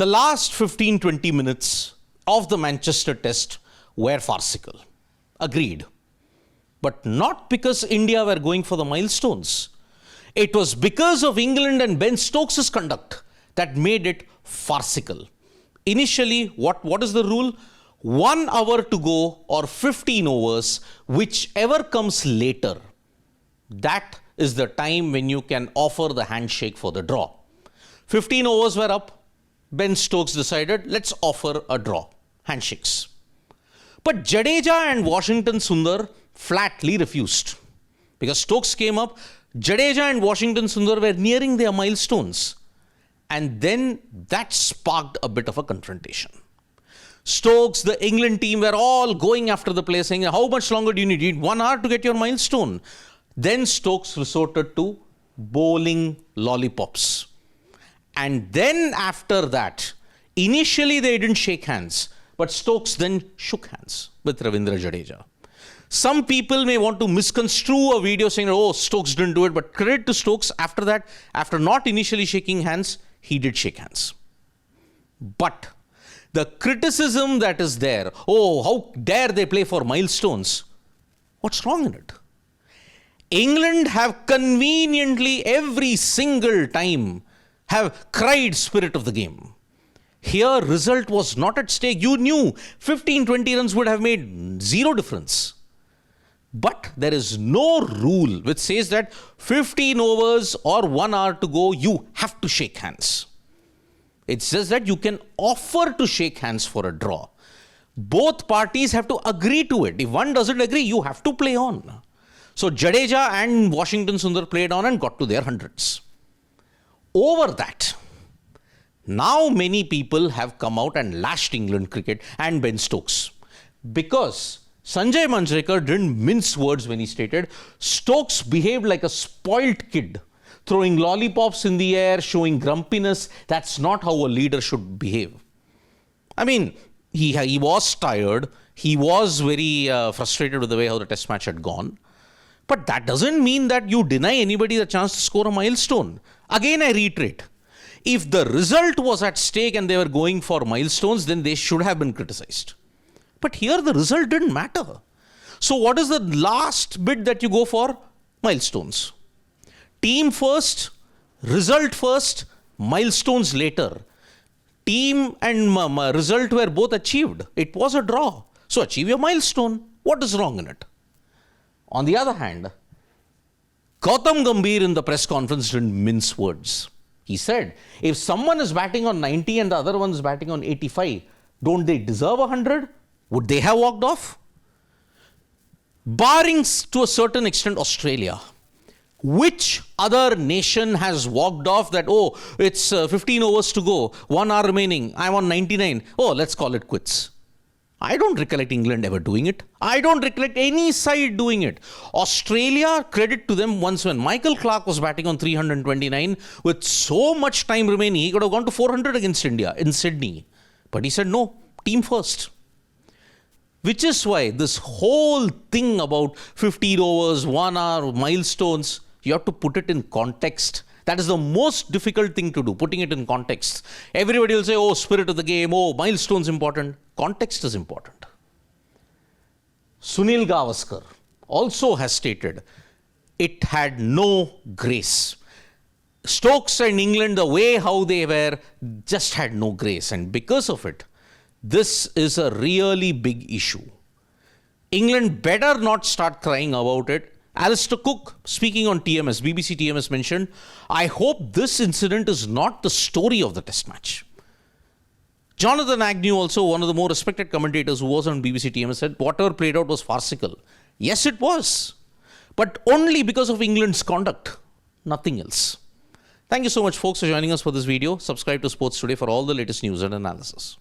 The last 15-20 minutes of the Manchester Test were farcical. Agreed. But not because India were going for the milestones. It was because of England and Ben Stokes' conduct that made it farcical. Initially, what is the rule? 1 hour to go or 15 overs, whichever comes later. That is the time when you can offer the handshake for the draw. 15 overs were up. Ben Stokes decided, let's offer a draw. Handshakes. But Jadeja and Washington Sundar flatly refused. Because Stokes came up, Jadeja and Washington Sundar were nearing their milestones. And then that sparked a bit of a confrontation. Stokes, the England team were all going after the play saying, how much longer do you need? You need 1 hour to get your milestone. Then Stokes resorted to bowling lollipops. And then after that, initially they didn't shake hands, but Stokes then shook hands with Ravindra Jadeja. Some people may want to misconstrue a video saying, oh, Stokes didn't do it, but credit to Stokes, after that, after not initially shaking hands, he did shake hands. But the criticism that is there, oh, how dare they play for milestones? What's wrong in it? England have conveniently every single time have cried spirit of the game. Here, result was not at stake. You knew 15-20 runs would have made zero difference. But there is no rule which says that 15 overs or 1 hour to go, you have to shake hands. It says that you can offer to shake hands for a draw. Both parties have to agree to it. If one doesn't agree, you have to play on. So Jadeja and Washington Sundar played on and got to their hundreds. Over that, now many people have come out and lashed England cricket and Ben Stokes. Because Sanjay Manjrekar didn't mince words when he stated, Stokes behaved like a spoilt kid, throwing lollipops in the air, showing grumpiness. That's not how a leader should behave. I mean, he was tired. He was very frustrated with the way how the test match had gone. But that doesn't mean that you deny anybody the chance to score a milestone. Again, I reiterate, if the result was at stake and they were going for milestones, then they should have been criticized. But here the result didn't matter. So what is the last bit that you go for? Milestones. Team first, result first, milestones later. Team and result were both achieved. It was a draw. So achieve your milestone. What is wrong in it? On the other hand, Gautam Gambhir in the press conference didn't mince words. He said, if someone is batting on 90 and the other one is batting on 85, don't they deserve 100? Would they have walked off? Barring to a certain extent Australia, which other nation has walked off that, oh, it's 15 overs to go, 1 hour remaining, I'm on 99, oh, let's call it quits. I don't recollect England ever doing it. I don't recollect any side doing it. Australia, credit to them, once when Michael Clarke was batting on 329, with so much time remaining, he could have gone to 400 against India in Sydney. But he said, no, team first. Which is why this whole thing about 15 overs, 1 hour, milestones, you have to put it in context. That is the most difficult thing to do, putting it in context. Everybody will say, oh, spirit of the game, oh, milestones important. Context is important. Sunil Gavaskar also has stated, it had no grace. Stokes and England, the way how they were, just had no grace. And because of it, this is a really big issue. England better not start crying about it. Alistair Cook, speaking on TMS, BBC TMS mentioned, I hope this incident is not the story of the test match. Jonathan Agnew, also one of the more respected commentators who was on BBC TMS, said whatever played out was farcical. Yes, it was. But only because of England's conduct. Nothing else. Thank you so much, folks, for joining us for this video. Subscribe to Sports Today for all the latest news and analysis.